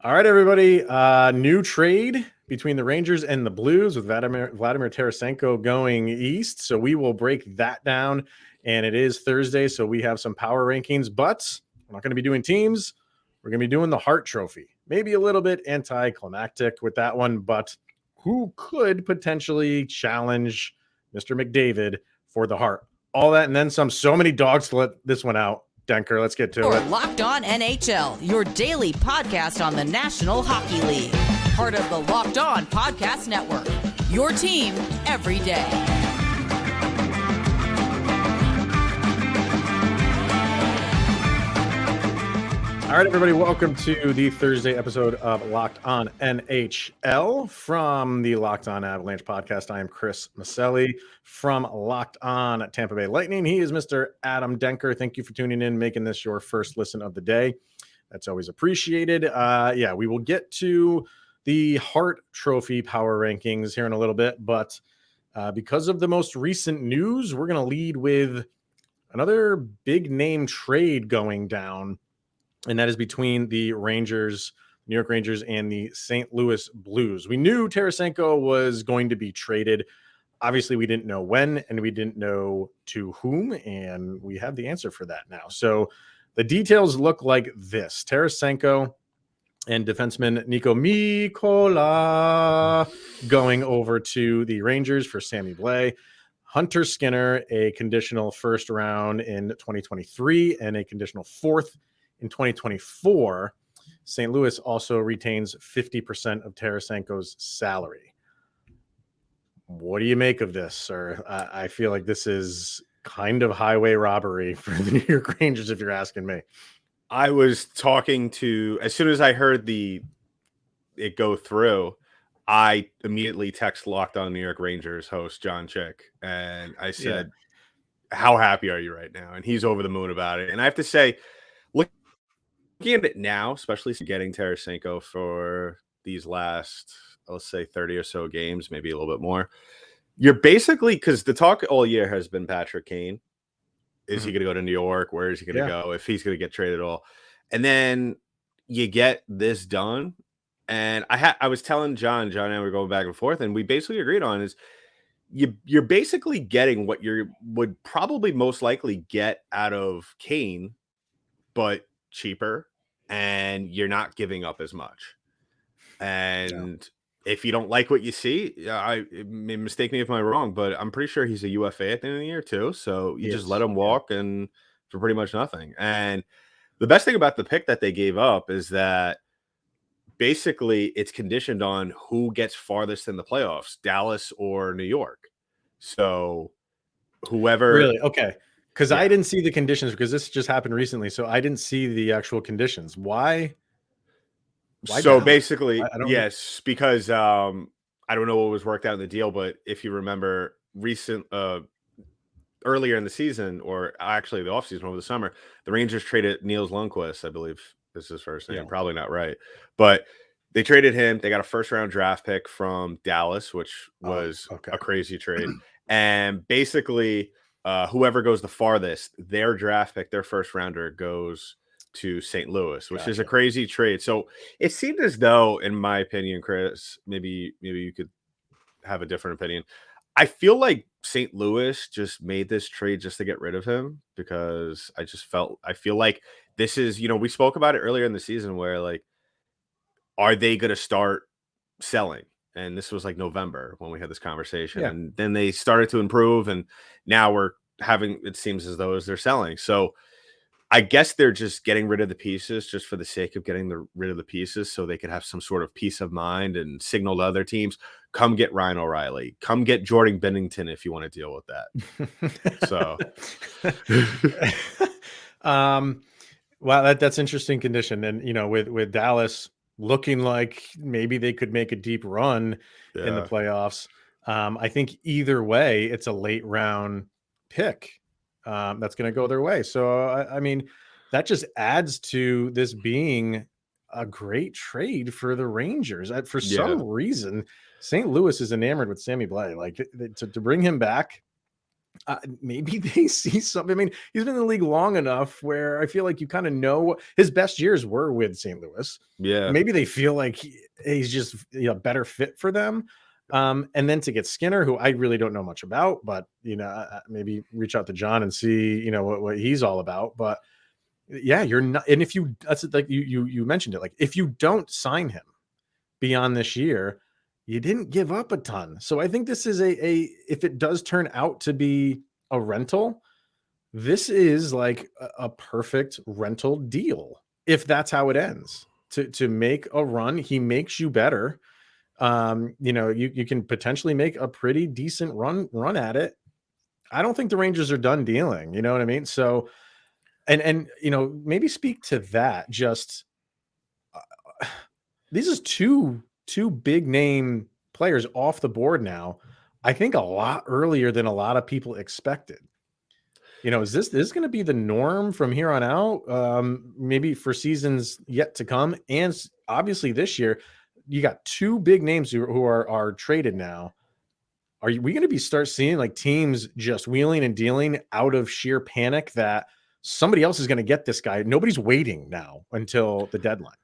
All right, everybody. New trade between the Rangers and the Blues with Vladimir Tarasenko going east. So we will break that down. And it is Thursday, so we have some power rankings, but we're not going to be doing teams. We're going to be doing the Hart Trophy. Maybe a little bit anticlimactic with that one, but who could potentially challenge Mr. McDavid for the Hart? All that and then some. So many dogs to let this one out. Denker, let's get to You're it. Locked On NHL, your daily podcast on the National Hockey League. Part of the Locked On Podcast Network, your team every day. All right, everybody, welcome to the Thursday episode of Locked On NHL from the Locked On Avalanche podcast. I am Chris Maselli from Locked On Tampa Bay Lightning. He is Mr. Adam Denker. Thank you for tuning in, making this your first listen of the day. That's always appreciated. We will get to the Hart Trophy power rankings here in a little bit, but because of the most recent news, we're going to lead with another big name trade going down. And that is between the Rangers, New York Rangers, and the St. Louis Blues. We knew Tarasenko was going to be traded. Obviously, we didn't know when, and we didn't know to whom, and we have the answer for that now. So the details look like this. Tarasenko and defenseman Nico Mikola going over to the Rangers for Sammy Blais. Hunter Skinner, a conditional first round in 2023 and a conditional fourth in 2024. St. Louis also retains 50% of Tarasenko's salary. What do you make of this, sir? I feel like this is kind of highway robbery for the New York Rangers, if you're asking me. I was talking to, as soon as I heard it go through, I immediately text Locked On New York Rangers host John Chick, and I said, how happy are you right now? And he's over the moon about it. And I have to say, looking at it now, especially getting Tarasenko for these last, let's say 30 or so games, maybe a little bit more, you're basically, because the talk all year has been Patrick Kane. Is he going to go to New York? Where is he going to go? If he's going to get traded at all. And then you get this done. And I was telling John and I were going back and forth, and we basically agreed on is you're basically getting what you would probably most likely get out of Kane, but cheaper, and you're not giving up as much. And if you don't like what you see, mistake me if I'm wrong, but I'm pretty sure he's a UFA at the end of the year too. So you just let him walk and for pretty much nothing. And the best thing about the pick that they gave up is that basically it's conditioned on who gets farthest in the playoffs, Dallas or New York. So whoever. Really? Okay. Because I didn't see the conditions, because this just happened recently. So I didn't see the actual conditions. Why so Dallas? basically, I don't yes, because I don't know what was worked out in the deal, but if you remember earlier in the season, or actually the offseason over the summer, the Rangers traded Niels Lundqvist, I believe is his first name, probably not right, but they traded him. They got a first round draft pick from Dallas, which was a crazy trade. And basically, whoever goes the farthest, their draft pick, their first rounder, goes to St. Louis, which is a crazy trade. So it seemed as though, in my opinion, Chris, maybe you could have a different opinion. I feel like St. Louis just made this trade just to get rid of him, because I feel like this is, we spoke about it earlier in the season where, like, are they going to start selling? And this was like November when we had this conversation, and then they started to improve, and now it seems as though they're selling. So I guess they're just getting rid of the pieces just for the sake of getting rid of the pieces, so they could have some sort of peace of mind and signal to other teams, come get Ryan O'Reilly, come get Jordan Binnington if you want to deal with that. So, wow, that's interesting condition. And, with Dallas looking like maybe they could make a deep run in the playoffs, I think either way, it's a late round pick that's going to go their way. So, I mean, that just adds to this being a great trade for the Rangers. For some reason, St. Louis is enamored with Sammy Blais. Like, to bring him back Maybe they see something. I mean, he's been in the league long enough where I feel like you kind of know his best years were with St. Louis. Yeah. Maybe they feel like he's just better fit for them. And then to get Skinner, who I really don't know much about, but maybe reach out to John and see what he's all about. But yeah, you're not. And if that's like you mentioned it, like if you don't sign him beyond this year, you didn't give up a ton. So I think this is if it does turn out to be a rental, this is like a perfect rental deal. If that's how it ends, to make a run, he makes you better. You can potentially make a pretty decent run at it. I don't think the Rangers are done dealing. You know what I mean? So, and maybe speak to that. Just these is two big name players off the board now. I think a lot earlier than a lot of people expected. Is this going to be the norm from here on out? Maybe for seasons yet to come, and obviously this year, you got two big names who are traded now. Are we going to start seeing like teams just wheeling and dealing out of sheer panic that somebody else is going to get this guy? Nobody's waiting now until the deadline.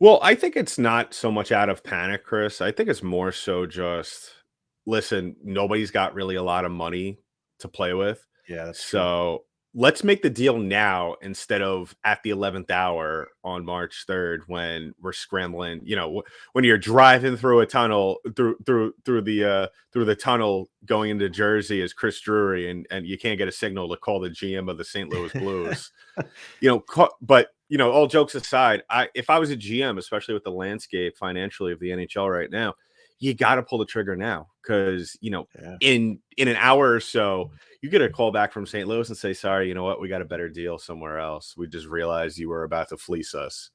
Well, I think it's not so much out of panic, Chris. I think it's more so just, listen, nobody's got really a lot of money to play with. Yeah, that's so let's make the deal now instead of at the 11th hour on March 3rd when we're scrambling. When you're driving through a tunnel through the tunnel going into Jersey as Chris Drury, and you can't get a signal to call the GM of the St. Louis Blues. But all jokes aside, if I was a GM, especially with the landscape financially of the NHL right now, you got to pull the trigger now because in an hour or so you get a call back from St. Louis and say, sorry, you know what, we got a better deal somewhere else. We just realized you were about to fleece us.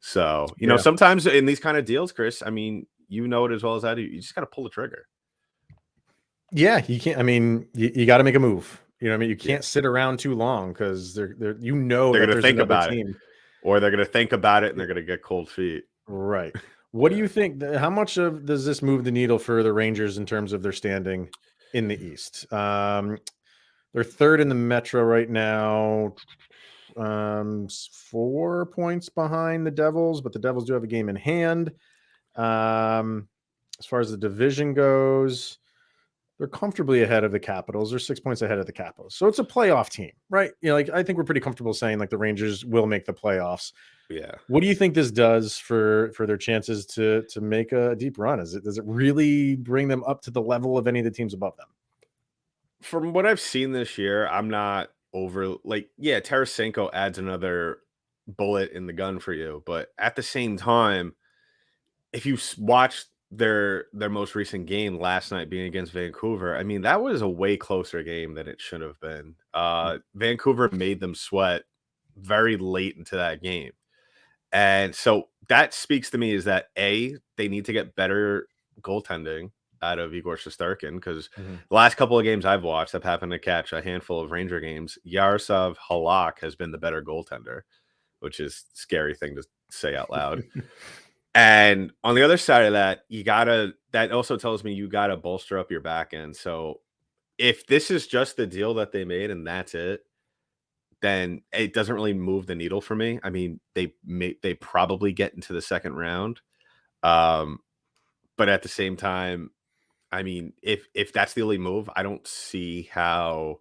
So sometimes in these kind of deals, Chris, I mean, it as well as I do, you just got to pull the trigger. Yeah, you can't. I mean, you got to make a move. You can't sit around too long because they're going to think about it, or they're going to think about it and they're going to get cold feet. Right. What do you think? How much does this move the needle for the Rangers in terms of their standing in the East? They're third in the Metro right now, 4 points behind the Devils, but the Devils do have a game in hand. As far as the division goes, they're comfortably ahead of the Capitals. They're 6 points ahead of the Capitals. So it's a playoff team, right? I think we're pretty comfortable saying like the Rangers will make the playoffs. Yeah. What do you think this does for their chances to make a deep run? Does it really bring them up to the level of any of the teams above them? From what I've seen this year, I'm not Tarasenko adds another bullet in the gun for you. But at the same time, if you watch their most recent game last night being against Vancouver, I mean, that was a way closer game than it should have been. Vancouver made them sweat very late into that game. And so that speaks to me is that they need to get better goaltending out of Igor Shesterkin because the last couple of games I've watched, I've happened to catch a handful of Ranger games. Yaroslav Halak has been the better goaltender, which is a scary thing to say out loud. And on the other side of that, that also tells me you got to bolster up your back end. So if this is just the deal that they made and that's it, then it doesn't really move the needle for me. I mean, they probably get into the second round. But at the same time, I mean, if that's the only move, I don't see how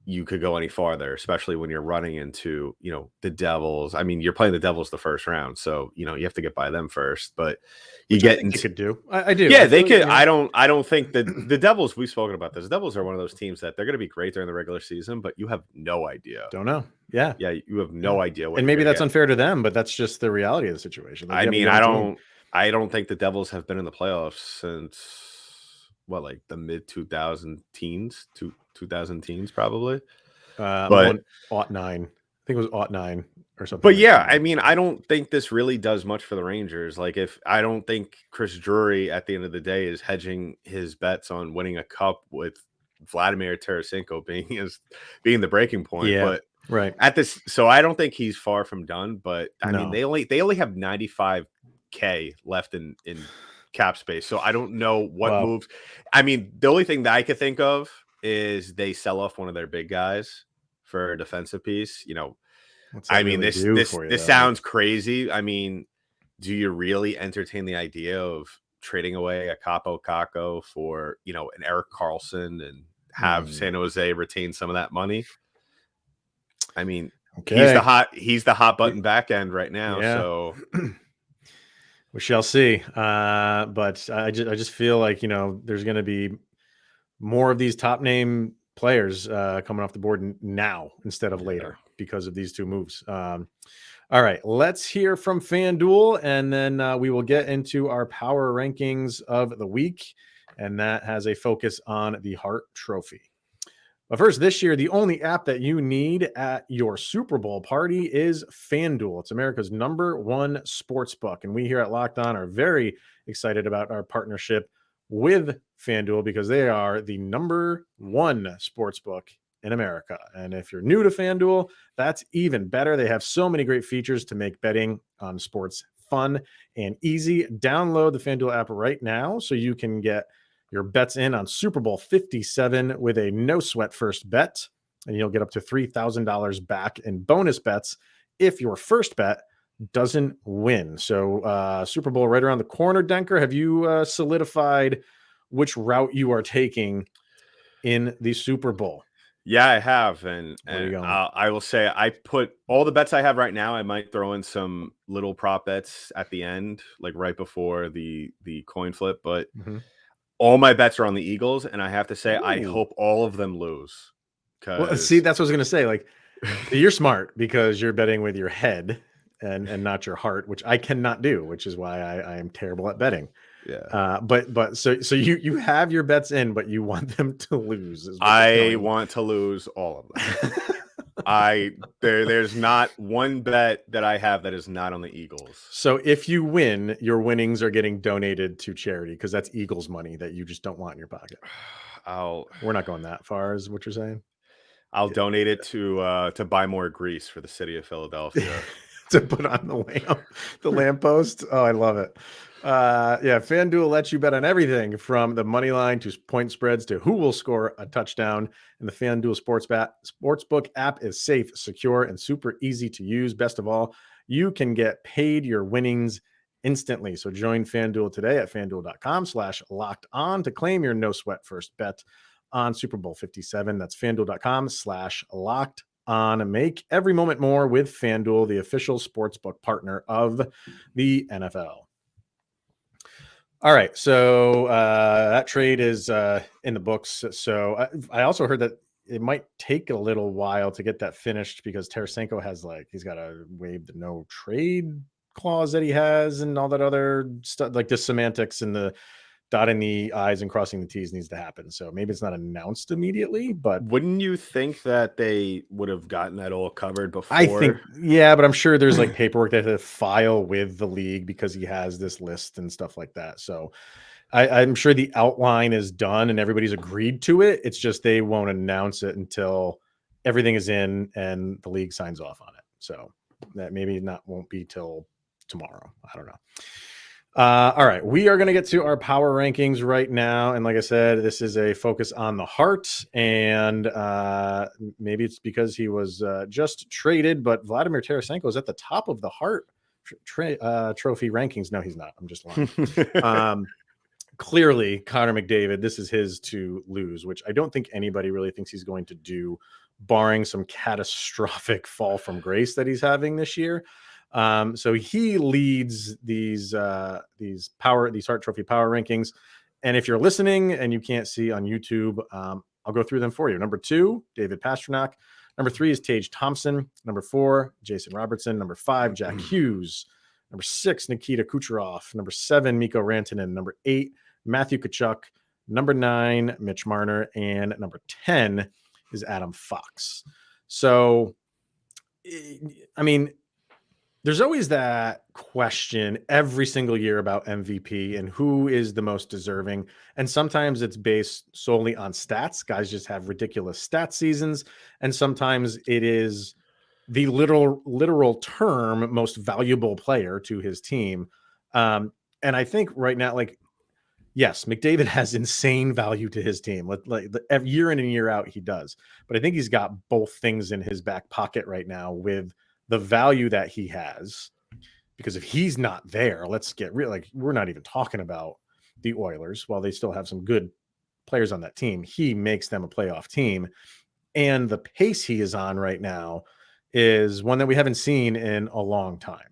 you could go any farther, especially when you're running into, the Devils. I mean, you're playing the Devils the first round, so you have to get by them first. But you could do. I do. Yeah, they could. I don't think that the Devils. We've spoken about this. The Devils are one of those teams that they're going to be great during the regular season, but you have no idea. Don't know. Yeah, you have no idea. And maybe that's unfair to them, but that's just the reality of the situation. I mean, I don't think the Devils have been in the playoffs since the mid 2000 teens, 2000 teens probably. But 09. I think it was 09 or something. But yeah, I mean, I don't think this really does much for the Rangers. I don't think Chris Drury at the end of the day is hedging his bets on winning a cup with Vladimir Tarasenko being the breaking point. Yeah, but right so I don't think he's far from done. But I mean, they only have 95K left in cap space. So I don't know what moves. I mean, the only thing that I could think of is they sell off one of their big guys for a defensive piece. What's that really do for you, this though? sounds crazy. I mean, do you really entertain the idea of trading away a Capo Caco for, an Eric Carlson and have San Jose retain some of that money? I mean, he's the hot button back end right now. Yeah. So we shall see. But I just feel like, there's going to be more of these top name players coming off the board now instead of later because of these two moves. All right, let's hear from FanDuel, and then we will get into our power rankings of the week, and that has a focus on the Hart Trophy. But first, this year, the only app that you need at your Super Bowl party is FanDuel. It's America's #1 sports book, and we here at Locked On are very excited about our partnership with FanDuel because they are the #1 sports book in America. And if you're new to FanDuel, that's even better. They have so many great features to make betting on sports fun and easy. Download the FanDuel app right now so you can get your bets in on Super Bowl 57 with a no sweat first bet, and you'll get up to $3,000 back in bonus bets if your first bet doesn't win. So Super Bowl right around the corner. Denker, have you solidified which route you are taking in the Super Bowl? Yeah, I have, and I will say I put all the bets I have right now. I might throw in some little prop bets at the end, like right before the coin flip. But all my bets are on the Eagles, and I have to say I hope all of them lose. Well, see, that's what I was going to say. Like, you're smart because you're betting with your head and not your heart, which I cannot do, which is why I am terrible at betting. Yeah. But so you have your bets in, but you want them to lose. I want to lose all of them. There's not one bet that I have that is not on the Eagles. So if you win, your winnings are getting donated to charity because that's Eagles money that you just don't want in your pocket. We're not going that far, is what you're saying? I'll donate it to buy more grease for the city of Philadelphia. To put on the lamppost. Oh, I love it. FanDuel lets you bet on everything from the money line to point spreads to who will score a touchdown. And the FanDuel Sportsbook app is safe, secure, and super easy to use. Best of all, you can get paid your winnings instantly. So join FanDuel today at FanDuel.com/locked-on to claim your no sweat first bet on Super Bowl 57. That's FanDuel.com/locked-on. Make every moment more with FanDuel, the official sportsbook partner of the NFL. All right, so that trade is in the books. So I also heard that it might take a little while to get that finished because Tarasenko has he's got to waive the no trade clause that he has and all that other stuff, like the semantics and the dotting the I's and crossing the T's needs to happen. So maybe it's not announced immediately, but wouldn't you think that they would have gotten that all covered before? I think, yeah, but I'm sure there's paperwork that they file with the league because he has this list and stuff like that. So I'm sure the outline is done and everybody's agreed to it. It's just they won't announce it until everything is in and the league signs off on it. So that maybe won't be till tomorrow. I don't know. All right, we are going to get to our power rankings right now. And like I said, this is a focus on the Hart. And maybe it's because he was just traded, but Vladimir Tarasenko is at the top of the Hart Trophy rankings. No, he's not. I'm just lying. Clearly, Connor McDavid, this is his to lose, which I don't think anybody really thinks he's going to do, barring some catastrophic fall from grace that he's having this year. So he leads these Hart Trophy power rankings. And if you're listening and you can't see on YouTube, I'll go through them for you. Number 2, David Pastrnak. Number 3 is Tage Thompson. Number 4, Jason Robertson. Number 5, Jack Hughes. Number 6, Nikita Kucherov. Number 7, Mikko Rantanen. Number 8, Matthew Tkachuk. Number 9, Mitch Marner. And number 10 is Adam Fox. So, I mean, there's always that question every single year about MVP and who is the most deserving. And sometimes it's based solely on stats. Guys just have ridiculous stat seasons. And sometimes it is the literal term most valuable player to his team. And I think right now, yes, McDavid has insane value to his team. Like year in and year out, he does. But I think he's got both things in his back pocket right now with the value that he has. Because if he's not there, let's get real. Like, we're not even talking about the Oilers. While they still have some good players on that team, he makes them a playoff team. And the pace he is on right now is one that we haven't seen in a long time.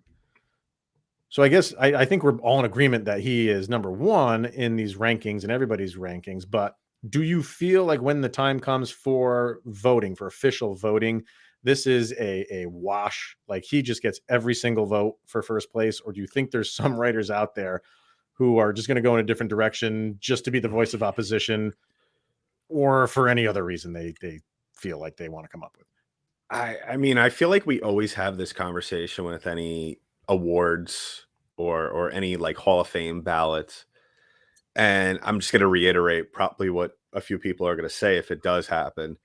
So I guess I think we're all in agreement that he is number one in these rankings and everybody's rankings. But do you feel like when the time comes for voting, for official voting, this is a wash? Like, he just gets every single vote for first place? Or do you think there's some writers out there who are just going to go in a different direction just to be the voice of opposition, or for any other reason they feel like they want to come up with? I mean, I feel like we always have this conversation with any awards or any like Hall of Fame ballots. And I'm just going to reiterate probably what a few people are going to say if it does happen.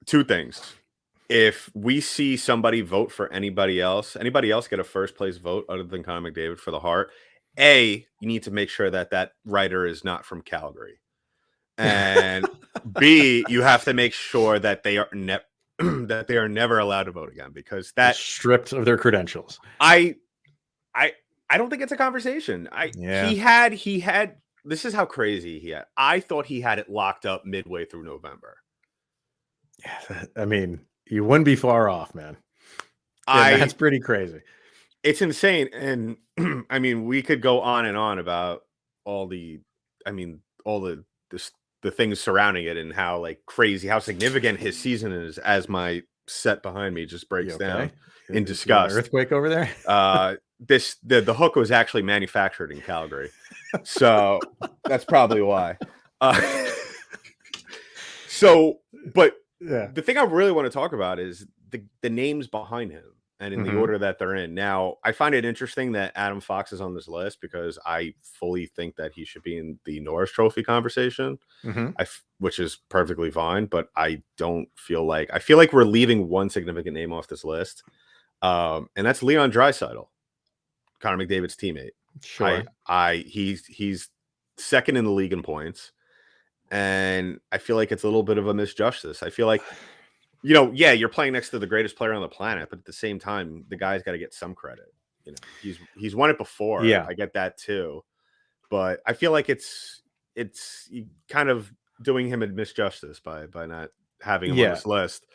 Two things. If we see somebody vote for anybody else get a first place vote other than Connor McDavid for the Hart, A, you need to make sure that that writer is not from Calgary. And B, you have to make sure that they are that they are never allowed to vote again, because that stripped of their credentials. I don't think it's a conversation. He had this is how crazy he had. I thought he had it locked up midway through November. Yeah, I mean, you wouldn't be far off, man. Yeah, that's pretty crazy. It's insane. And I mean, we could go on and on about all the things surrounding it and how like crazy, how significant his season is, as my set behind me just breaks down in disgust. Earthquake over there. The hook was actually manufactured in Calgary, so that's probably why. But yeah, the thing I really want to talk about is the names behind him and in the order that they're in. Now, I find it interesting that Adam Fox is on this list, because I fully think that he should be in the Norris Trophy conversation, which is perfectly fine. But I feel like we're leaving one significant name off this list, and that's Leon Draisaitl, Connor McDavid's teammate. Sure, he's second in the league in points, and I feel like it's a little bit of a misjustice. I feel like, you're playing next to the greatest player on the planet, but at the same time, the guy's got to get some credit. He's won it before. Yeah, I get that too, but I feel like it's kind of doing him a misjustice by not having him on this list.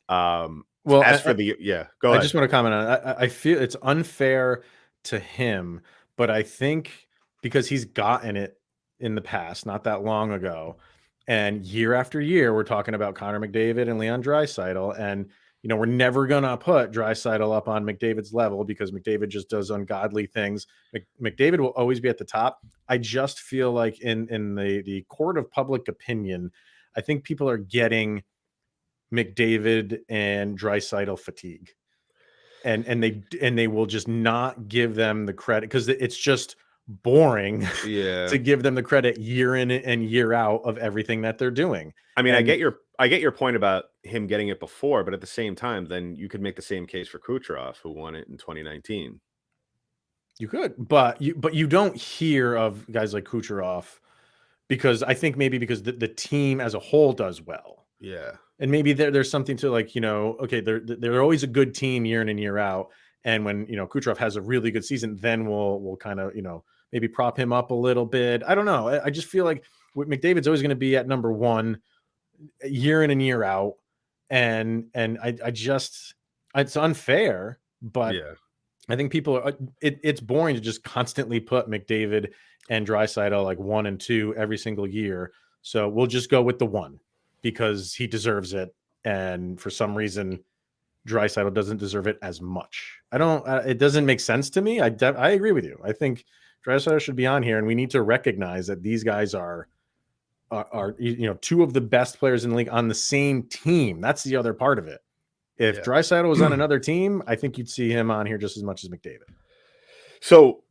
Well, go ahead. I just want to comment on it. I feel it's unfair to him, but I think because he's gotten it in the past, not that long ago, and year after year, we're talking about Connor McDavid and Leon Draisaitl, and we're never gonna put Draisaitl up on McDavid's level because McDavid just does ungodly things. McDavid will always be at the top. I just feel like in the court of public opinion, I think people are getting McDavid and Draisaitl fatigue, and they will just not give them the credit because it's just boring to give them the credit year in and year out of everything that they're doing. I mean, I get your point about him getting it before, but at the same time, then you could make the same case for Kucherov, who won it in 2019. You could, but you don't hear of guys like Kucherov because I think maybe because the team as a whole does well. Yeah. And maybe there's something to like, okay, they're always a good team year in and year out. And when, Kucherov has a really good season, then we'll kind of, maybe prop him up a little bit. I don't know. I just feel like McDavid's always going to be at number one year in and year out. And I just, it's unfair, but I think people are, it's boring to just constantly put McDavid and Draisaitl like 1 and 2 every single year. So we'll just go with the one because he deserves it. And for some reason, Draisaitl doesn't deserve it as much. It doesn't make sense to me. I agree with you. I think Draisaitl should be on here, and we need to recognize that these guys are two of the best players in the league on the same team. That's the other part of it. If Draisaitl was on another team, I think you'd see him on here just as much as McDavid. So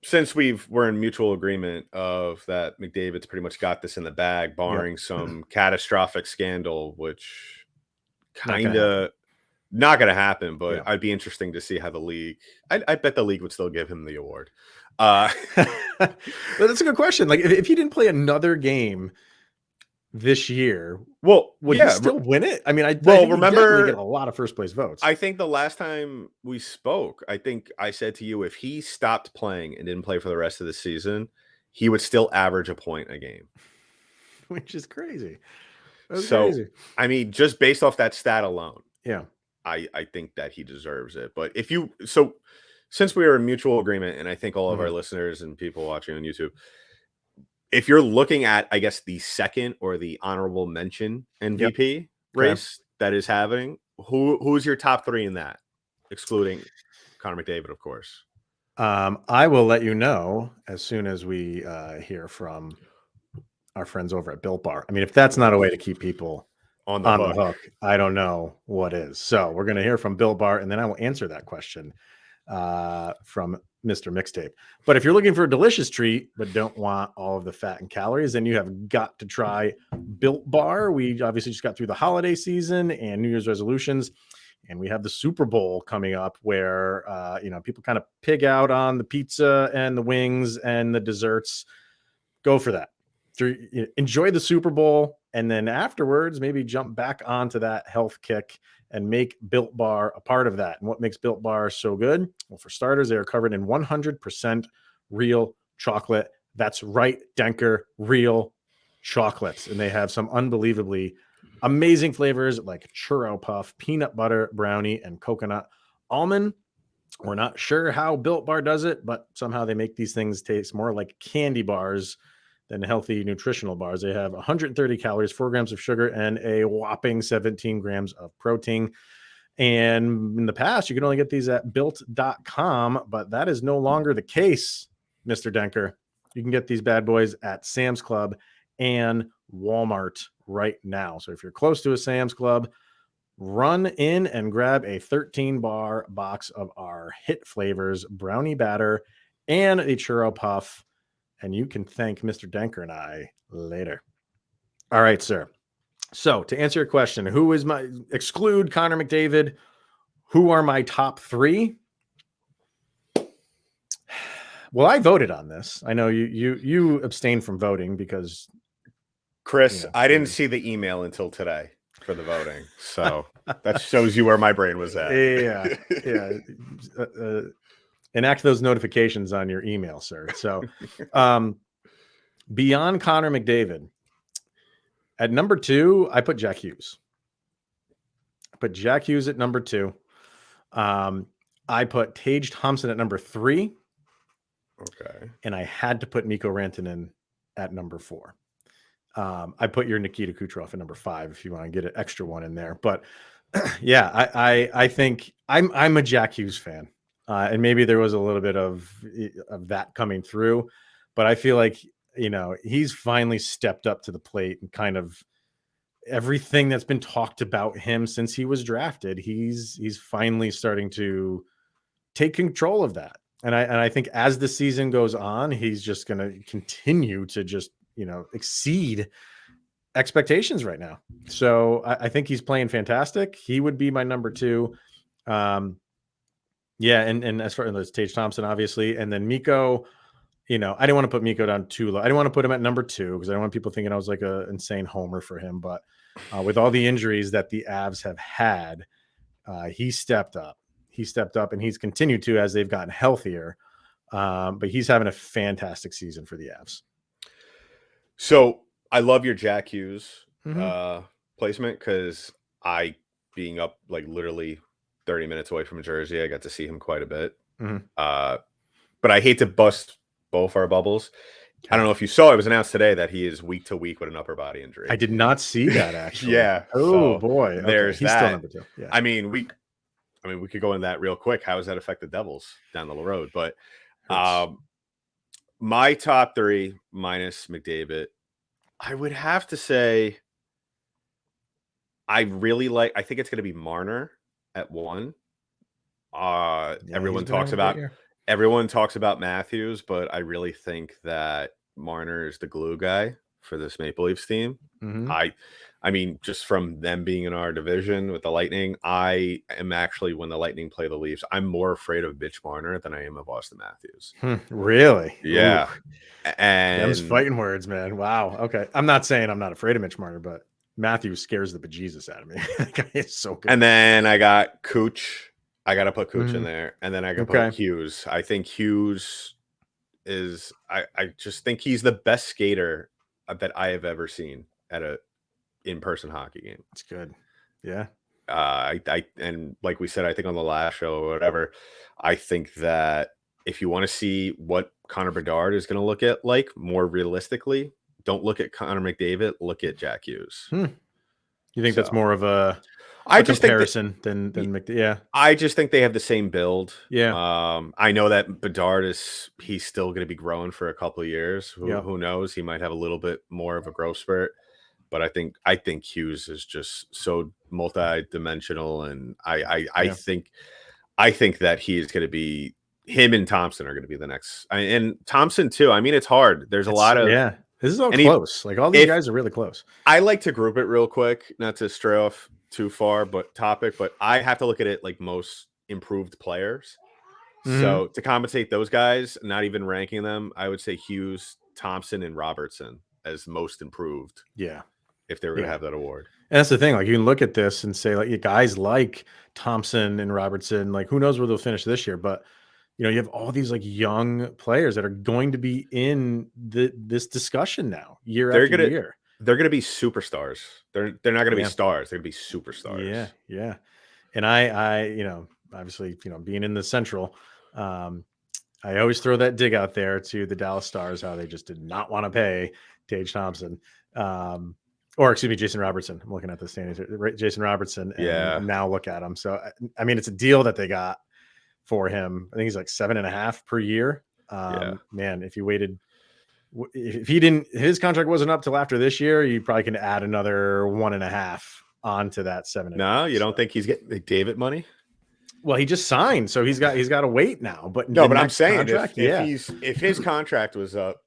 since we're in mutual agreement of that McDavid's pretty much got this in the bag, barring some catastrophic scandal, which kind of Not going to happen, but Yeah. I'd be interesting to see how the league. I bet the league would still give him the award. But that's a good question. Like, if he didn't play another game this year, well, would he still win it? I mean, I think he'd definitely get a lot of first place votes. I think the last time we spoke, I think I said to you, if he stopped playing and didn't play for the rest of the season, he would still average a point a game, which is crazy. That's so crazy. I mean, just based off that stat alone, yeah, I think that he deserves it. But since we are in mutual agreement, and I think all of our listeners and people watching on YouTube, if you're looking at, I guess, the second or the honorable mention MVP race that is happening, who's your top three in that, excluding Connor McDavid, of course? I will let you know as soon as we hear from our friends over at Built Bar. I mean, if that's not a way to keep people on the hook, I don't know what is. So we're going to hear from Built Bar, and then I will answer that question from Mr. Mixtape. But if you're looking for a delicious treat but don't want all of the fat and calories, then you have got to try Built Bar. We obviously just got through the holiday season and New Year's resolutions, and we have the Super Bowl coming up where people kind of pig out on the pizza and the wings and the desserts. Go for that. Enjoy the Super Bowl, and then afterwards maybe jump back onto that health kick and make Built Bar a part of that. And what makes Built Bar so good? Well, for starters, they are covered in 100% real chocolate. That's right, Denker, real chocolates. And they have some unbelievably amazing flavors like churro puff, peanut butter brownie, and coconut almond. We're not sure how Built Bar does it, but somehow they make these things taste more like candy bars than healthy nutritional bars. They have 130 calories, 4 grams of sugar, and a whopping 17 grams of protein. And in the past, you could only get these at built.com, but that is no longer the case, Mr. Denker. You can get these bad boys at Sam's Club and Walmart right now. So if you're close to a Sam's Club, run in and grab a 13-bar box of our hit flavors, brownie batter, and a churro puff. And you can thank Mr. Denker and I later. All right, sir. So to answer your question, who is my exclude Connor McDavid? Who are my top three? Well, I voted on this. I know you abstained from voting because Chris, I didn't see the email until today for the voting, so that shows you where my brain was at. Yeah. Enact those notifications on your email, sir. So beyond Connor McDavid, at number 2, I put Jack Hughes. I put Jack Hughes at number 2. I put Tage Thompson at number 3. Okay. And I had to put Mikko Rantanen at number 4. I put your Nikita Kucherov at number 5 if you want to get an extra one in there. But yeah, I think I'm a Jack Hughes fan. And maybe there was a little bit of that coming through, but I feel like, he's finally stepped up to the plate and kind of everything that's been talked about him since he was drafted. He's finally starting to take control of that. And I think as the season goes on, he's just going to continue to just, exceed expectations right now. So I think he's playing fantastic. He would be my number 2. Yeah, and as far as Tage Thompson, obviously, and then Mikko, I didn't want to put Mikko down too low. I didn't want to put him at number 2 because I don't want people thinking I was like an insane homer for him. But with all the injuries that the Avs have had, he stepped up. He stepped up, and he's continued to as they've gotten healthier. But he's having a fantastic season for the Avs. So I love your Jack Hughes placement because being up like literally 30 minutes away from Jersey, I got to see him quite a bit. But I hate to bust both our bubbles. I don't know if you saw, it was announced today that he is week to week with an upper body injury. I did not see that actually. Yeah. Oh boy. There's He's that. still number 2. Yeah. I mean, we could go into that real quick. How does that affect the Devils down the road? But my top 3 minus McDavid, I would have to say I think it's going to be Marner at 1. Everyone talks about Matthews, but I really think that Marner is the glue guy for this Maple Leafs team. I I mean, just from them being in our division with the Lightning, I am actually, when the Lightning play the Leafs, I'm more afraid of Mitch Marner than I am of Austin Matthews. Really? Yeah. Ooh. And Them's fighting words, man. Wow. Okay. I'm not saying I'm not afraid of Mitch Marner, but Matthews scares the bejesus out of me. That guy is so good. and then I got Cooch. I got to put Cooch in Mhm. there. And then I got to Okay. put Hughes. I think Hughes is, I just think he's the best skater that I have ever seen at a in-person hockey game. That's good. Yeah. And like we said, I think on the last show or whatever, I think that if you want to see what Connor Bedard is going to look at like more realistically, don't look at Connor McDavid, look at Jack Hughes. You think that's So more of a I just think that comparison than yeah. I just think they have the same build. Yeah. I know that Bedard he's still going to be growing for a couple of years. Yep. Who knows? He might have a little bit more of a growth spurt. But I think Hughes is just so multi-dimensional, and I think that he is going to be, him and Thompson are going to be the next, and Thompson too. I mean, it's hard. There's a lot of, yeah. This is all and close. Like all these guys are really close. I like to group it real quick, not to stray off too far, but I have to look at it like most improved players. So to compensate those guys, not even ranking them, I would say Hughes, Thompson, and Robertson as most improved. Yeah. If they were going to have that award. And that's the thing. Like you can look at this and say, like, guys like Thompson and Robertson, like who knows where they'll finish this year, but you have all these like young players that are going to be in this discussion now, year after year. They're gonna be superstars. They're not gonna be stars. They're gonna be superstars. Yeah. And I obviously, being in the Central, I always throw that dig out there to the Dallas Stars, how they just did not want to pay Tage Thompson. Or excuse me, Jason Robertson. I'm looking at the standings. Jason Robertson, and now look at him. So I mean, it's a deal that they got for him. I think he's like 7.5 per year. Man, if his contract wasn't up till after this year, you probably can add another 1.5 onto that 7. No, you don't think he's getting the David money? Well, he just signed, so he's got to wait now. But no, but I'm saying if his contract was up,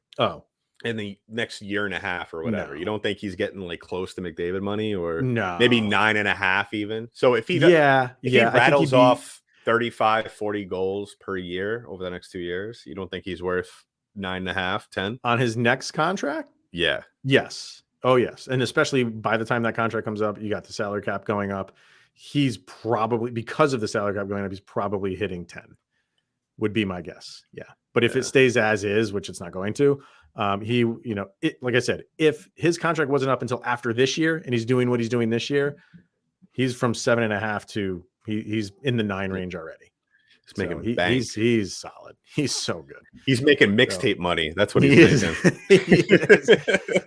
in the next year and a half or whatever, you don't think he's getting like close to McDavid money, or maybe 9.5 even? So if he rattles off 35, 40 goals per year over the next 2 years, you don't think he's worth 9.5, 10 on his next contract? Yeah. Yes. Oh, yes. And especially by the time that contract comes up, you got the salary cap going up. He's probably, because of the salary cap going up, he's probably hitting 10, would be my guess. Yeah. But if it stays as is, which it's not going to, like I said, if his contract wasn't up until after this year and he's doing what he's doing this year, he's from 7.5 to he's in the 9 range already. He's making bank. He's solid. He's so good. He's making mixtape money. That's what he's making.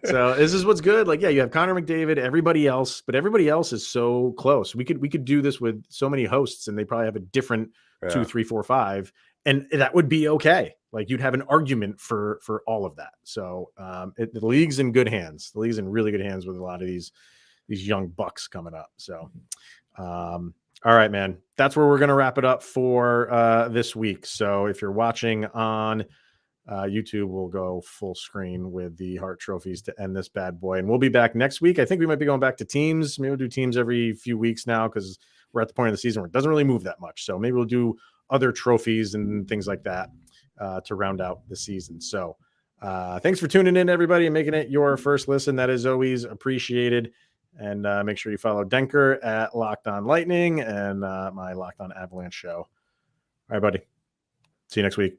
So this is what's good. Like, you have Connor McDavid, everybody else, but everybody else is so close. We could do this with so many hosts, and they probably have a different 2, 3, 4, 5, and that would be okay. Like, you'd have an argument for all of that. So the league's in good hands. The league's in really good hands with a lot of these young bucks coming up. So all right, man. That's where we're going to wrap it up for this week. So if you're watching on YouTube, we'll go full screen with the Hart trophies to end this bad boy. And we'll be back next week. I think we might be going back to teams. Maybe we'll do teams every few weeks now, because we're at the point of the season where it doesn't really move that much. So maybe we'll do other trophies and things like that to round out the season. So thanks for tuning in, everybody, and making it your first listen. That is always appreciated. And make sure you follow Denker at Locked On Lightning and my Locked On Avalanche show. All right, buddy. See you next week.